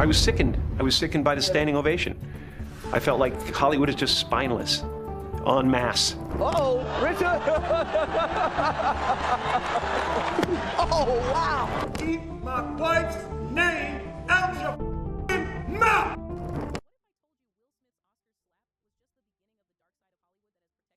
I was sickened. I was sickened by the standing ovation. I felt like Hollywood is just spineless, en masse. Uh-oh, Richard! Oh, wow! Keep my wife's name out your mouth!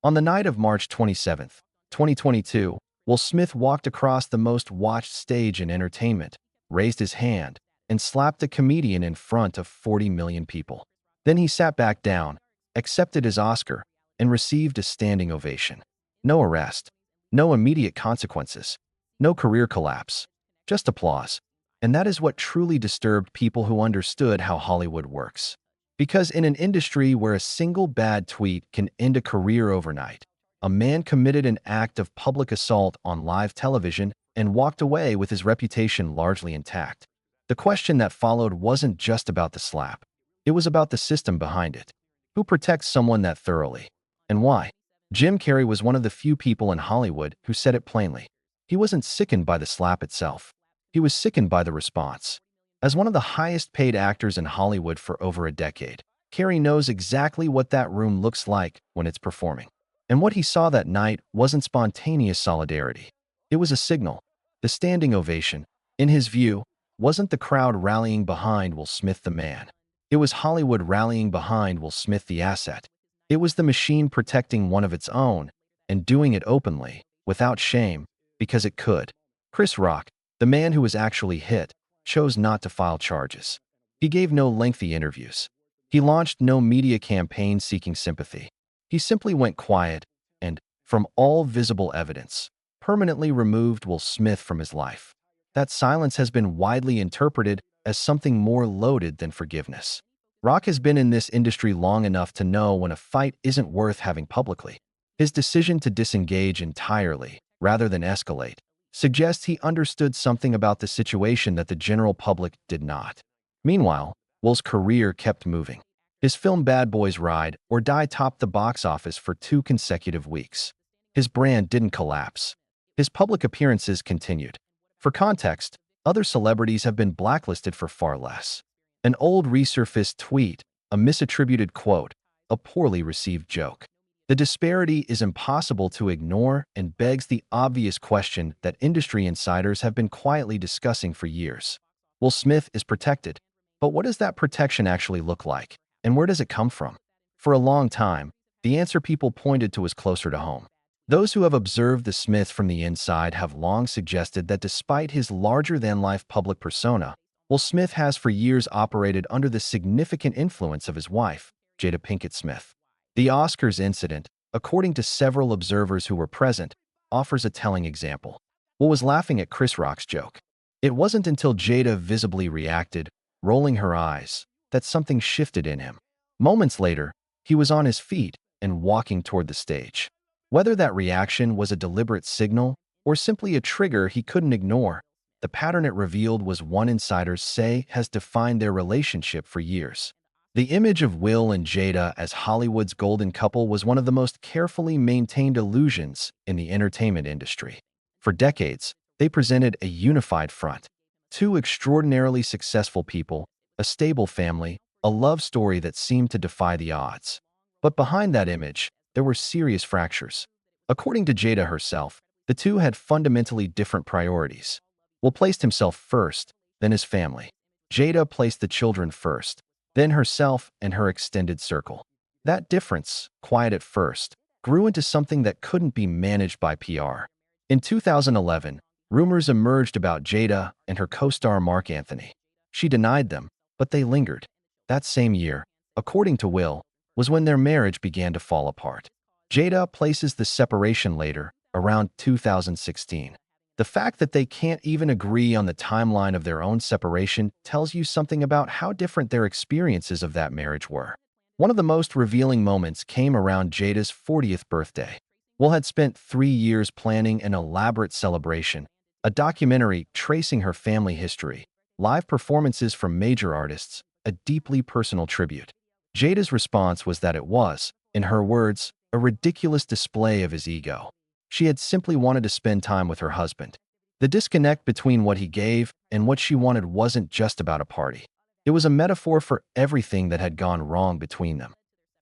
On the night of March 27, 2022, Will Smith walked across the most watched stage in entertainment, raised his hand, and slapped a comedian in front of 40 million people. Then he sat back down, accepted his Oscar, and received a standing ovation. No arrest, no immediate consequences, no career collapse, just applause. And that is what truly disturbed people who understood how Hollywood works. Because in an industry where a single bad tweet can end a career overnight, a man committed an act of public assault on live television and walked away with his reputation largely intact. The question that followed wasn't just about the slap. It was about the system behind it. Who protects someone that thoroughly? And why? Jim Carrey was one of the few people in Hollywood who said it plainly. He wasn't sickened by the slap itself. He was sickened by the response. As one of the highest-paid actors in Hollywood for over a decade, Carrey knows exactly what that room looks like when it's performing. And what he saw that night wasn't spontaneous solidarity. It was a signal. The standing ovation, in his view, wasn't the crowd rallying behind Will Smith the man. It was Hollywood rallying behind Will Smith the asset. It was the machine protecting one of its own and doing it openly, without shame, because it could. Chris Rock, the man who was actually hit, chose not to file charges. He gave no lengthy interviews. He launched no media campaign seeking sympathy. He simply went quiet and, from all visible evidence, permanently removed Will Smith from his life. That silence has been widely interpreted as something more loaded than forgiveness. Rock has been in this industry long enough to know when a fight isn't worth having publicly. His decision to disengage entirely, rather than escalate, suggests he understood something about the situation that the general public did not. Meanwhile, Will's career kept moving. His film Bad Boys Ride or Die topped the box office for 2 consecutive weeks. His brand didn't collapse. His public appearances continued. For context, other celebrities have been blacklisted for far less. An old resurfaced tweet, a misattributed quote, a poorly received joke. The disparity is impossible to ignore and begs the obvious question that industry insiders have been quietly discussing for years. Will Smith is protected, but what does that protection actually look like, and where does it come from? For a long time, the answer people pointed to was closer to home. Those who have observed the Smith from the inside have long suggested that despite his larger-than-life public persona, Will Smith has for years operated under the significant influence of his wife, Jada Pinkett Smith. The Oscars incident, according to several observers who were present, offers a telling example. Will was laughing at Chris Rock's joke. It wasn't until Jada visibly reacted, rolling her eyes, that something shifted in him. Moments later, he was on his feet and walking toward the stage. Whether that reaction was a deliberate signal or simply a trigger he couldn't ignore, the pattern it revealed was one insiders say has defined their relationship for years. The image of Will and Jada as Hollywood's golden couple was one of the most carefully maintained illusions in the entertainment industry. For decades, they presented a unified front. 2 extraordinarily successful people, a stable family, a love story that seemed to defy the odds. But behind that image, there were serious fractures. According to Jada herself, the two had fundamentally different priorities. Will placed himself first, then his family. Jada placed the children first, then herself and her extended circle. That difference, quiet at first, grew into something that couldn't be managed by PR. In 2011, rumors emerged about Jada and her co-star Mark Anthony. She denied them, but they lingered. That same year, according to Will, was when their marriage began to fall apart. Jada places the separation later, around 2016. The fact that they can't even agree on the timeline of their own separation tells you something about how different their experiences of that marriage were. One of the most revealing moments came around Jada's 40th birthday. Will had spent 3 years planning an elaborate celebration, a documentary tracing her family history, live performances from major artists, a deeply personal tribute. Jada's response was that it was, in her words, a ridiculous display of his ego. She had simply wanted to spend time with her husband. The disconnect between what he gave and what she wanted wasn't just about a party. It was a metaphor for everything that had gone wrong between them.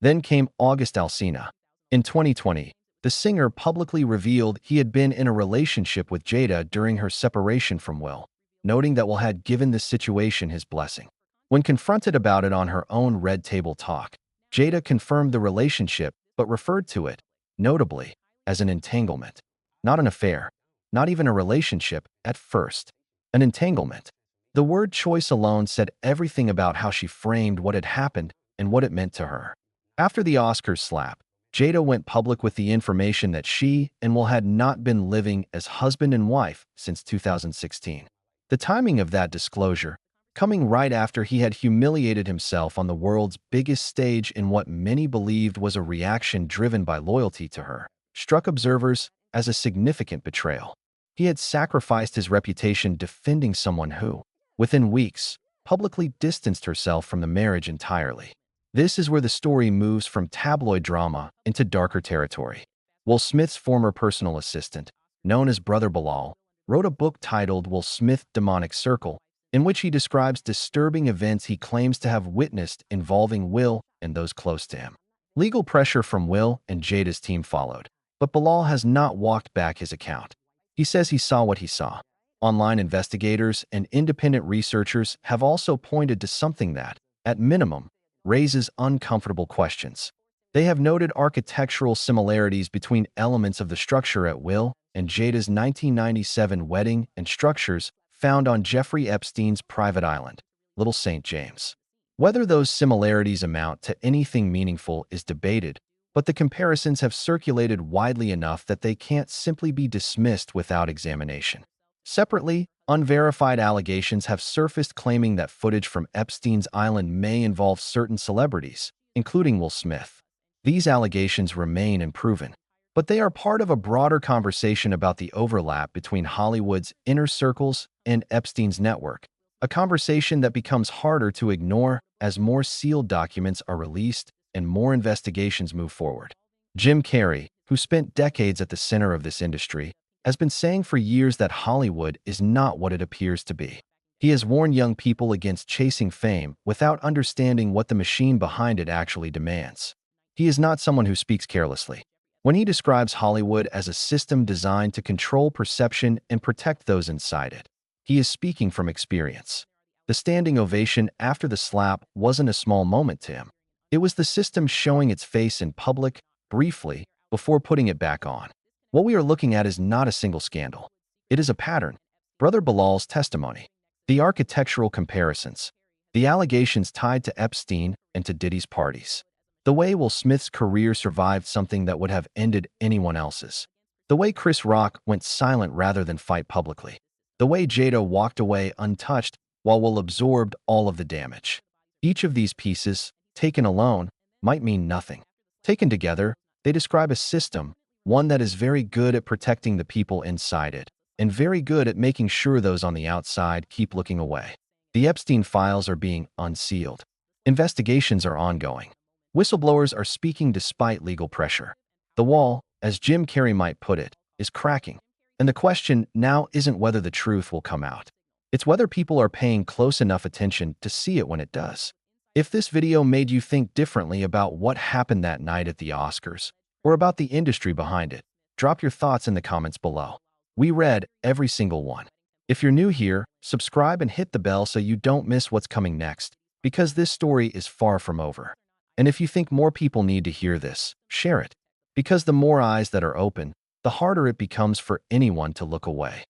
Then came August Alsina. In 2020, the singer publicly revealed he had been in a relationship with Jada during her separation from Will, noting that Will had given this situation his blessing. When confronted about it on her own Red Table Talk, Jada confirmed the relationship but referred to it, notably, as an entanglement. Not an affair, not even a relationship at first. An entanglement. The word choice alone said everything about how she framed what had happened and what it meant to her. After the Oscars slap, Jada went public with the information that she and Will had not been living as husband and wife since 2016. The timing of that disclosure, coming right after he had humiliated himself on the world's biggest stage in what many believed was a reaction driven by loyalty to her, struck observers as a significant betrayal. He had sacrificed his reputation defending someone who, within weeks, publicly distanced herself from the marriage entirely. This is where the story moves from tabloid drama into darker territory. Will Smith's former personal assistant, known as Brother Bilal, wrote a book titled Will Smith: Demonic Circle, in which he describes disturbing events he claims to have witnessed involving Will and those close to him. Legal pressure from Will and Jada's team followed, but Bilal has not walked back his account. He says he saw what he saw. Online investigators and independent researchers have also pointed to something that, at minimum, raises uncomfortable questions. They have noted architectural similarities between elements of the structure at Will and Jada's 1997 wedding and structures found on Jeffrey Epstein's private island, Little St. James. Whether those similarities amount to anything meaningful is debated, but the comparisons have circulated widely enough that they can't simply be dismissed without examination. Separately, unverified allegations have surfaced claiming that footage from Epstein's island may involve certain celebrities, including Will Smith. These allegations remain unproven, but they are part of a broader conversation about the overlap between Hollywood's inner circles and Epstein's network, a conversation that becomes harder to ignore as more sealed documents are released and more investigations move forward. Jim Carrey, who spent decades at the center of this industry, has been saying for years that Hollywood is not what it appears to be. He has warned young people against chasing fame without understanding what the machine behind it actually demands. He is not someone who speaks carelessly. When he describes Hollywood as a system designed to control perception and protect those inside it, he is speaking from experience. The standing ovation after the slap wasn't a small moment to him. It was the system showing its face in public, briefly, before putting it back on. What we are looking at is not a single scandal. It is a pattern. Brother Bilal's testimony, the architectural comparisons, the allegations tied to Epstein and to Diddy's parties, the way Will Smith's career survived something that would have ended anyone else's, the way Chris Rock went silent rather than fight publicly, the way Jada walked away untouched while Will absorbed all of the damage. Each of these pieces, taken alone, might mean nothing. Taken together, they describe a system, one that is very good at protecting the people inside it, and very good at making sure those on the outside keep looking away. The Epstein files are being unsealed. Investigations are ongoing. Whistleblowers are speaking despite legal pressure. The wall, as Jim Carrey might put it, is cracking. And the question now isn't whether the truth will come out. It's whether people are paying close enough attention to see it when it does. If this video made you think differently about what happened that night at the Oscars, or about the industry behind it, drop your thoughts in the comments below. We read every single one. If you're new here, subscribe and hit the bell so you don't miss what's coming next, because this story is far from over. And if you think more people need to hear this, share it, because the more eyes that are open, the harder it becomes for anyone to look away.